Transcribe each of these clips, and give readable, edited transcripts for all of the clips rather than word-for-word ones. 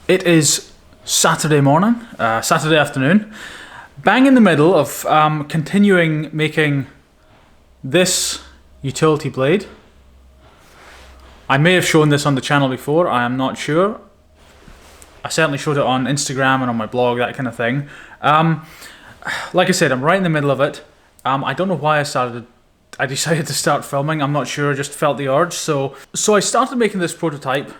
It is Saturday morning, Saturday afternoon, bang in the middle of continuing making this utility blade. I may have shown this on the channel before, I am not sure. I certainly showed it on Instagram and on my blog, that kind of thing. Like I said, I'm right in the middle of it. I don't know why I decided to start filming, I'm not sure, just felt the urge. So I started making this prototype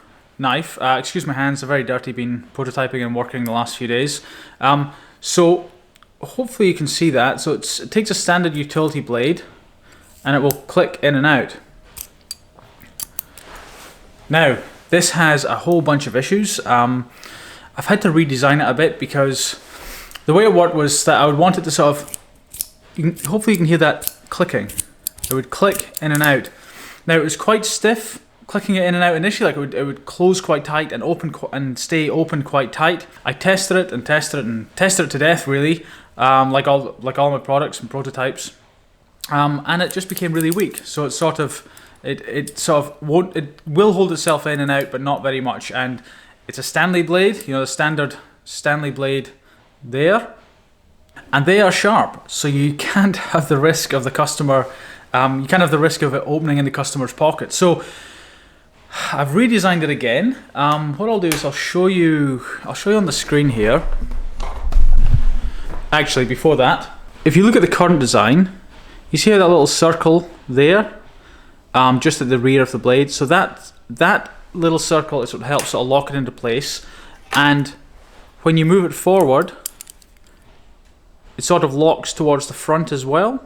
knife. Excuse my hands, they're very dirty, been prototyping and working the last few days. So hopefully you can see that. So it takes a standard utility blade and it will click in and out. Now, this has a whole bunch of issues. I've had to redesign it a bit because the way it worked was that I would want it to sort of, hopefully you can hear that clicking. It would click in and out. Now it was quite stiff, clicking it in and out initially, like it would close quite tight and open and stay open quite tight. I tested it to death really, like all my products and prototypes, and it just became really weak. So it sort of will hold itself in and out, but not very much. And it's a Stanley blade, you know, the standard Stanley blade there, and they are sharp, so you can't have the risk of the customer. You can't have the risk of it opening in the customer's pocket. So I've redesigned it again. What I'll do is I'll show you on the screen here. Actually, before that, if you look at the current design, you see that little circle there, just at the rear of the blade. So that little circle is what helps sort of lock it into place. And when you move it forward, it sort of locks towards the front as well.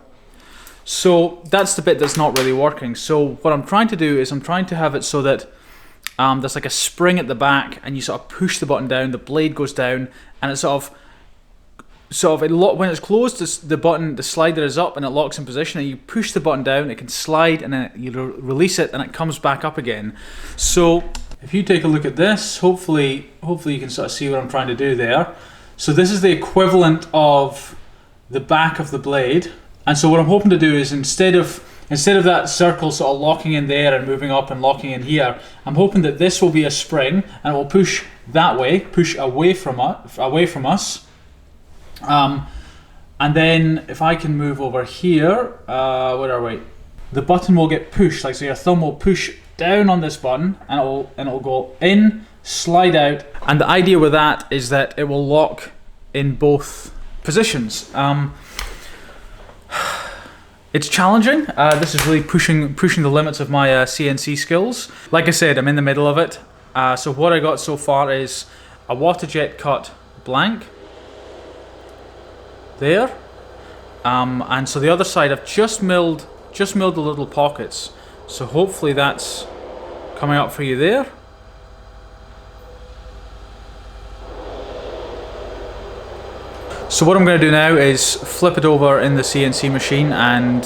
So that's the bit that's not really working. So what I'm trying to do is I'm trying to have it so that there's like a spring at the back, and you sort of push the button down, the blade goes down, and it when it's closed, the slider is up and it locks in position, and you push the button down, it can slide, and then you release it and it comes back up again. So if you take a look at this, hopefully you can sort of see what I'm trying to do there. So this is the equivalent of the back of the blade. And so what I'm hoping to do is instead of that circle sort of locking in there and moving up and locking in here, I'm hoping that this will be a spring and it will push that way, push away from us. And then if I can move over here, where are we? The button will get pushed, like so your thumb will push down on this button and it'll go in, slide out. And the idea with that is that it will lock in both positions. It's challenging. This is really pushing the limits of my CNC skills. Like I said, I'm in the middle of it. So what I got so far is a water jet cut blank there, and so the other side I've just milled the little pockets. So hopefully that's coming up for you there. So what I'm going to do now is flip it over in the CNC machine and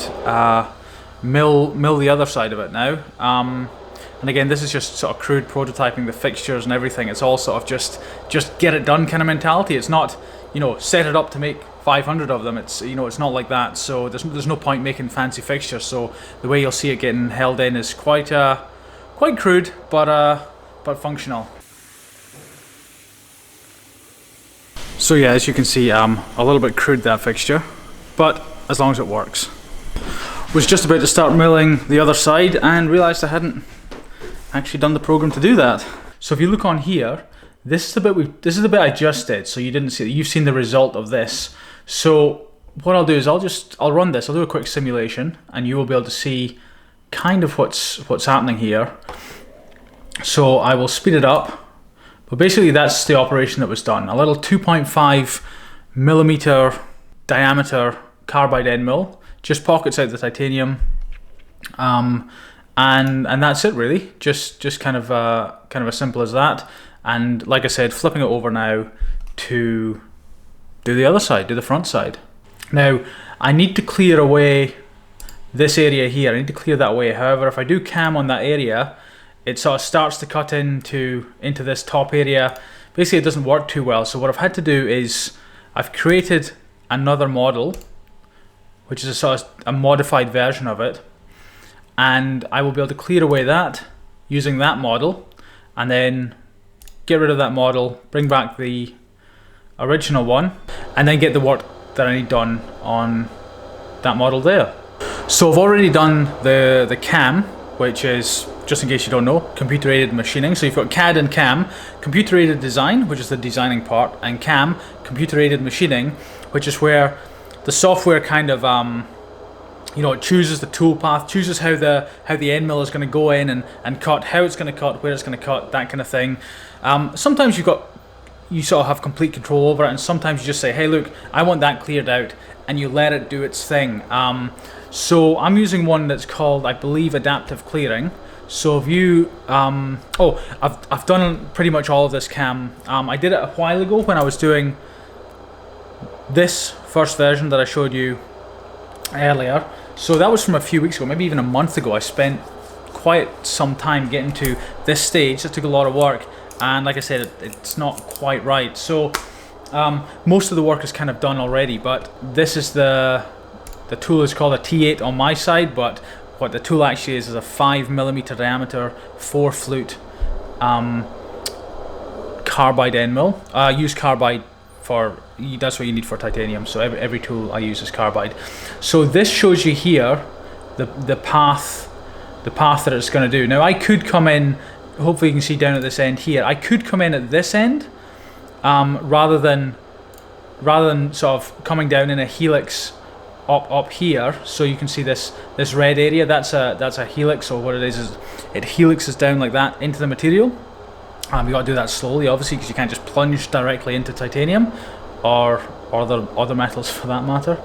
mill the other side of it now. And again, this is just sort of crude prototyping, the fixtures and everything. It's all sort of just get it done kind of mentality. It's not, you know, set it up to make 500 of them. It's, you know, it's not like that. So there's no point making fancy fixtures. So the way you'll see it getting held in is quite crude, but functional. So yeah, as you can see, a little bit crude, that fixture, but as long as it works. Was just about to start milling the other side and realised I hadn't actually done the program to do that. So if you look on here, this is the bit I just did, so you didn't see it. You've seen the result of this. So what I'll do is I'll run this, I'll do a quick simulation, and you will be able to see kind of what's happening here. So I will speed it up. But basically that's the operation that was done. A little 2.5 millimeter diameter carbide end mill, just pockets out the titanium, and that's it really. Just kind of as simple as that. And like I said, flipping it over now to do the other side, do the front side. Now I need to clear away this area here. I need to clear that away. However, if I do cam on that area, it sort of starts to cut into this top area. Basically, it doesn't work too well. So what I've had to do is I've created another model, which is a sort of a modified version of it, and I will be able to clear away that using that model, and then get rid of that model, bring back the original one, and then get the work that I need done on that model there. So I've already done the CAM, which is, just in case you don't know, computer-aided machining. So you've got CAD and CAM, computer-aided design, which is the designing part, and CAM, computer-aided machining, which is where the software kind of, you know, it chooses the tool path, chooses how the end mill is going to go in and cut, how it's going to cut, where it's going to cut, that kind of thing. Sometimes you sort of have complete control over it, and sometimes you just say, hey look, I want that cleared out, and you let it do its thing. So I'm using one that's called, I believe, adaptive clearing. So if you, I've done pretty much all of this CAM. I did it a while ago when I was doing this first version that I showed you earlier. So that was from a few weeks ago, maybe even a month ago. I spent quite some time getting to this stage. It took a lot of work, and like I said, it's not quite right. So most of the work is kind of done already, but this is the tool is called a T8 on my side, but what the tool actually is a 5mm diameter 4-flute carbide end mill. I use carbide for, that's what you need for titanium, so every tool I use is carbide. So this shows you here the path that it's going to do. Now I could come in, hopefully you can see down at this end here, I could come in at this end rather than sort of coming down in a helix up here. So you can see this red area, that's a helix, or what it is it helixes down like that into the material. You got to do that slowly, obviously, because you can't just plunge directly into titanium or other metals for that matter.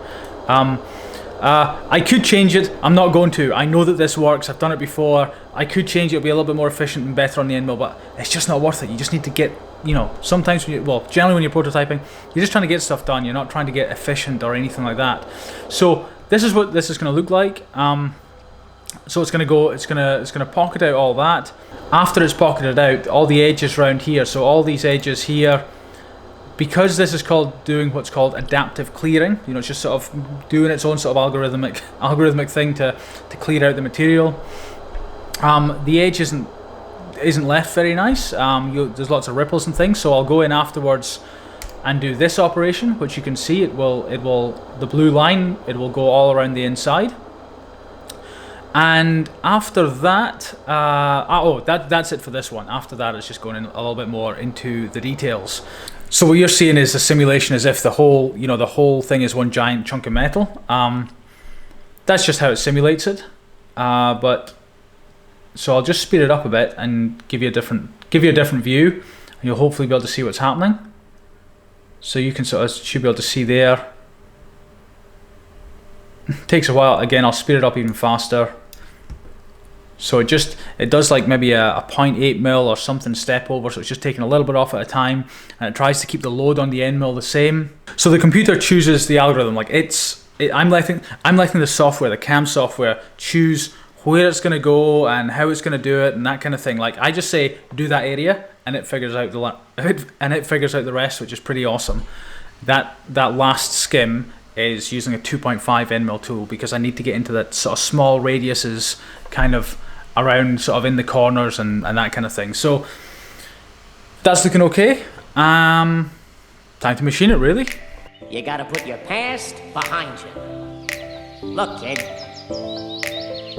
I could change it. I'm not going to. I know that this works. I've done it before. I could change it. It'll be a little bit more efficient and better on the end mill, but it's just not worth it. You just need to get, you know, sometimes when generally when you're prototyping, you're just trying to get stuff done. You're not trying to get efficient or anything like that. So this is what this is going to look like. So it's going to pocket out all that. After it's pocketed out, all the edges around here, so all these edges here, because this is doing what's called adaptive clearing, you know, it's just sort of doing its own sort of algorithmic thing to clear out the material. The edge isn't left very nice. There's lots of ripples and things, so I'll go in afterwards and do this operation, which you can see the blue line, it will go all around the inside. And after that, that's it for this one. After that, it's just going in a little bit more into the details. So what you're seeing is a simulation as if the whole thing is one giant chunk of metal. That's just how it simulates it. So I'll just speed it up a bit and give you a different view, and you'll hopefully be able to see what's happening. So you can should be able to see there. It takes a while. Again, I'll speed it up even faster. So it does like maybe a 0.8 mil or something step over, so it's just taking a little bit off at a time, and it tries to keep the load on the end mill the same. So the computer chooses the algorithm, like I'm letting the software, the CAM software, choose where it's going to go and how it's going to do it and that kind of thing. Like I just say do that area, and it figures out the rest, which is pretty awesome. That last skim is using a 2.5 end mill tool, because I need to get into that sort of small radiuses kind of around sort of in the corners and that kind of thing. So that's looking okay. Time to machine it, really. You gotta put your past behind you. Look, kid,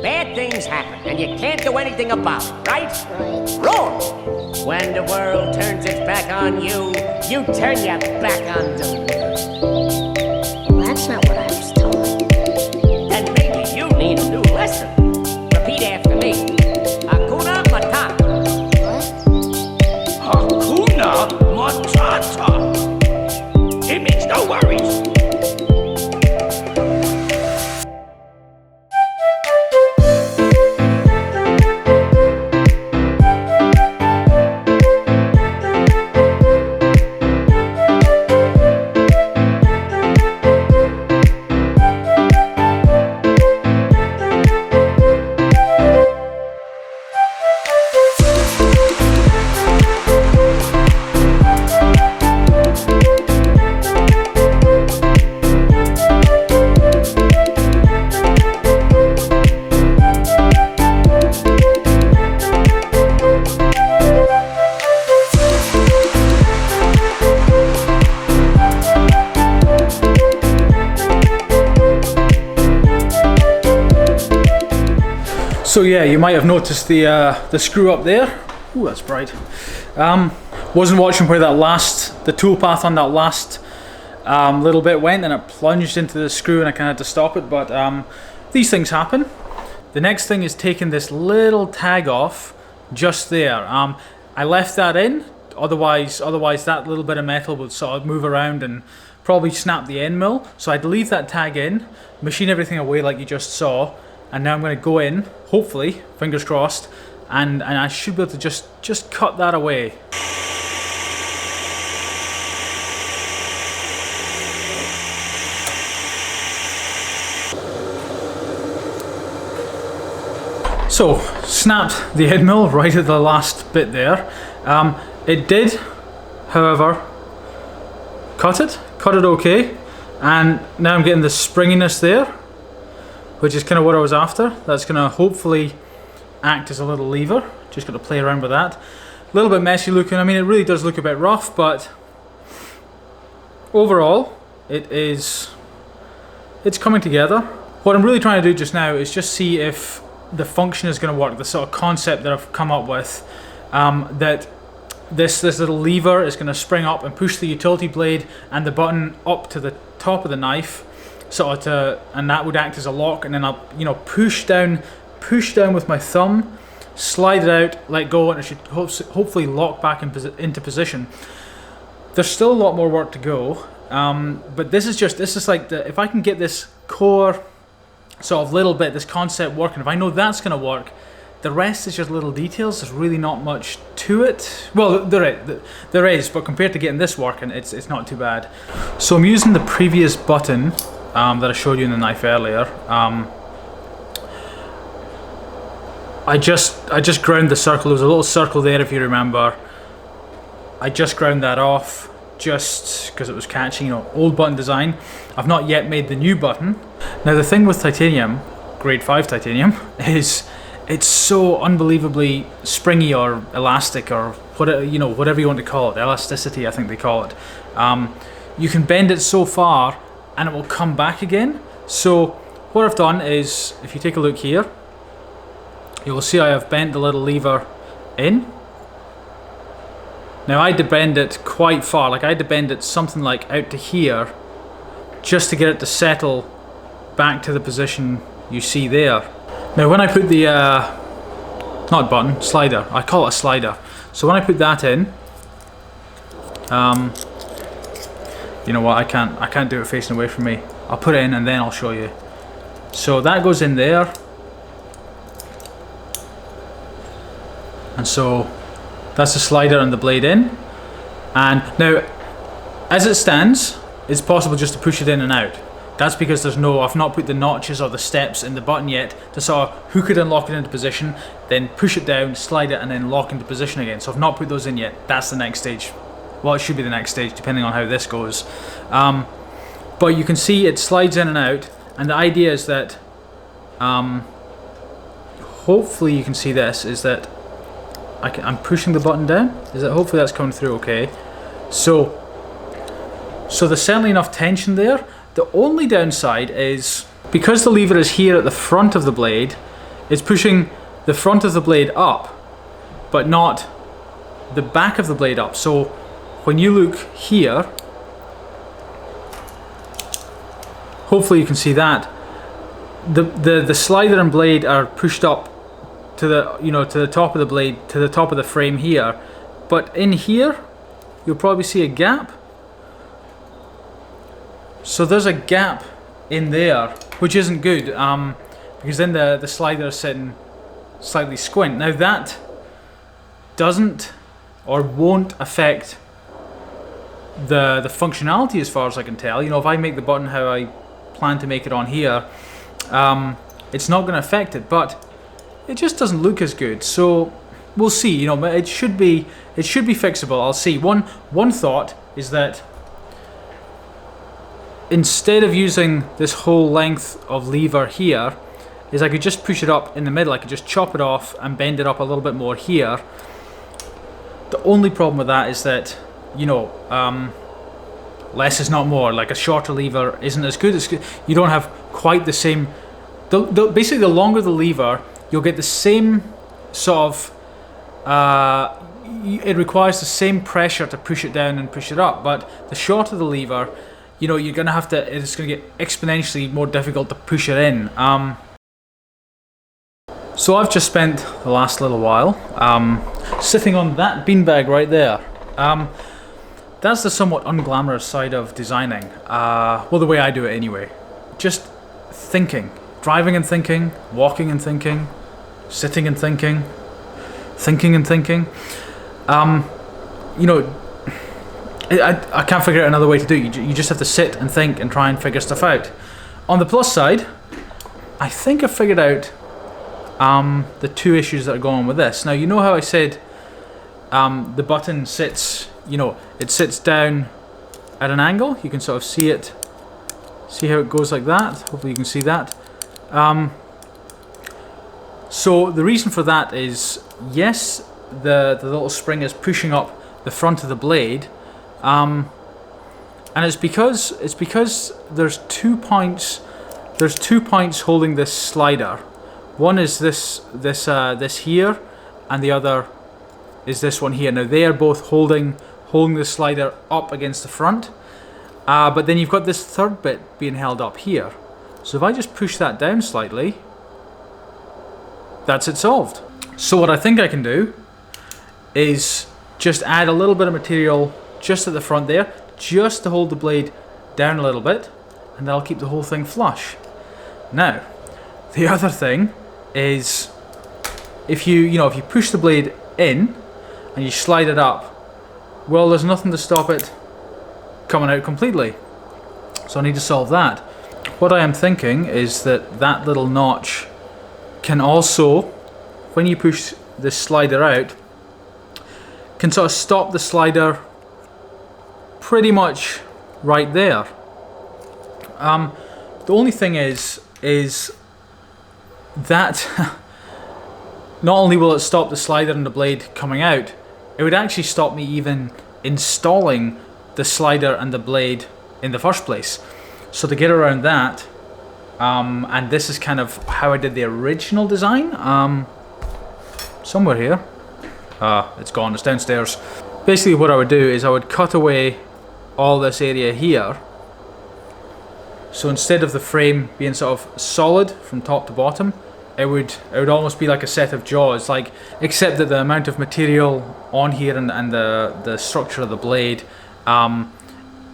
bad things happen and you can't do anything about it, right? Wrong. When the world turns its back on you, you turn your back on them. That's not what I was told. Then maybe you need a new lesson. Repeat after me. Hakuna Matata. What? Hakuna Matata. It means no worries. So yeah, you might have noticed the screw up there. Ooh, that's bright. Wasn't watching where the toolpath on that last little bit went, and it plunged into the screw and I kind of had to stop it, but these things happen. The next thing is taking this little tag off just there. I left that in, otherwise that little bit of metal would sort of move around and probably snap the end mill. So I'd leave that tag in, machine everything away like you just saw, and now I'm going to go in, hopefully, fingers crossed, and I should be able to just cut that away. So, snapped the end mill right at the last bit there. It did, however, cut it okay, and now I'm getting the springiness there, which is kind of what I was after. That's going to hopefully act as a little lever. Just got to play around with that. A little bit messy looking. I mean, it really does look a bit rough, but overall, it's coming together. What I'm really trying to do just now is just see if the function is going to work, the sort of concept that I've come up with, that this little lever is going to spring up and push the utility blade and the button up to the top of the knife, and that would act as a lock, and then I'll push down with my thumb, slide it out, let go, and it should hopefully lock back into position. There's still a lot more work to go, but this is like if I can get this core sort of little bit, this concept working, if I know that's going to work, the rest is just little details. There's really not much to it. Well, there is, but compared to getting this working, it's not too bad. So I'm using the previous button that I showed you in the knife earlier. I just ground the circle. There was a little circle there, if you remember. I just ground that off just because it was catching, old button design. I've not yet made the new button. Now the thing with titanium, grade 5 titanium, is it's so unbelievably springy or elastic or whatever you want to call it. Elasticity, I think they call it. You can bend it so far and it will come back again. So what I've done is, if you take a look here, you will see I have bent the little lever in. Now I had to bend it quite far, like I had to bend it something like out to here just to get it to settle back to the position you see there. Now when I put the, not button, slider, I call it a slider. So when I put that in, you know what, I can't do it facing away from me. I'll put it in and then I'll show you. So that goes in there. And so that's the slider and the blade in. And now, as it stands, it's possible just to push it in and out. That's because I've not put the notches or the steps in the button yet to sort of hook it and lock it into position, then push it down, slide it, and then lock into position again. So I've not put those in yet. That's the next stage. Well, it should be the next stage, depending on how this goes. But you can see it slides in and out, and the idea is that, hopefully you can see this, is that I'm pushing the button down. Hopefully that's coming through okay. So there's certainly enough tension there. The only downside is, because the lever is here at the front of the blade, it's pushing the front of the blade up, but not the back of the blade up. So when you look here, hopefully you can see that the slider and blade are pushed up to the top of the blade, to the top of the frame here, but in here you'll probably see a gap. So there's a gap in there, which isn't good, because then the slider is sitting slightly squint. Now that doesn't or won't affect the functionality as far as I can tell. If I make the button how I plan to make it on here, it's not going to affect it, but it just doesn't look as good. So we'll see. It should be fixable. I'll see. One thought is that instead of using this whole length of lever here, is I could just push it up in the middle. I could just chop it off and bend it up a little bit more here. The only problem with that is that, less is not more. Like a shorter lever isn't as good. You don't have quite the same. Basically, the longer the lever, you'll get the same sort of, it requires the same pressure to push it down and push it up, but the shorter the lever, you know, you're going to have to, it's going to get exponentially more difficult to push it in. So I've just spent the last little while sitting on that beanbag right there. That's the somewhat unglamorous side of designing. Well, the way I do it anyway. Just thinking. Driving and thinking, walking and thinking, sitting and thinking, thinking and thinking. You know, I can't figure out another way to do it. You just have to sit and think and try and figure stuff out. On the plus side, I think I figured out the two issues that are going on with this. Now, you know how I said the button sits, you know, it sits down at an angle. You can sort of see it, see how it goes like that. Hopefully you can see that. So the reason for that is, yes, the little spring is pushing up the front of the blade, and it's because there's 2 points. There's 2 points holding this slider. One is this here, and the other is this one here. Now they are both holding the slider up against the front, but then you've got this third bit being held up here. So if I just push that down slightly, that's it solved. So what I think I can do is just add a little bit of material just at the front there, just to hold the blade down a little bit, and that'll keep the whole thing flush. Now, the other thing is, if you push the blade in and you slide it up, well, there's nothing to stop it coming out completely. So I need to solve that. What I am thinking is that little notch can also, when you push this slider out, can sort of stop the slider pretty much right there. The only thing is that not only will it stop the slider and the blade coming out, it would actually stop me even installing the slider and the blade in the first place. So to get around that, and this is kind of how I did the original design, somewhere here, it's gone, it's downstairs. Basically what I would do is I would cut away all this area here. So instead of the frame being sort of solid from top to bottom, it would almost be like a set of jaws, like, except that the amount of material on here and the structure of the blade,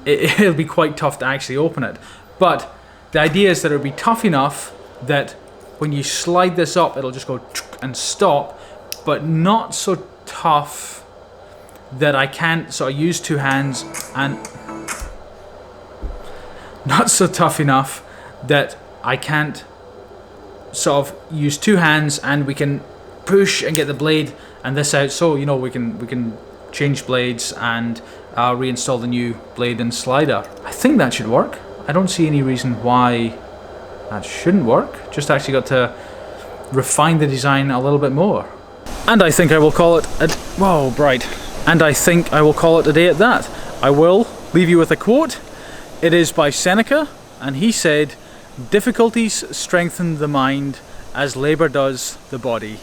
it'll be quite tough to actually open it. But the idea is that it'll be tough enough that when you slide this up, it'll just go and stop, but not so tough that I can't sort of use two hands, and not so tough enough that I can't sort of use two hands and we can push and get the blade and this out, so you know we can change blades and reinstall the new blade and slider. I think that should work. I don't see any reason why that shouldn't work. Just actually got to refine the design a little bit more. And I think I will call it a... Whoa, bright. And I think I will call it a day at that. I will leave you with a quote. It is by Seneca, and he said, "Difficulties strengthen the mind as labor does the body."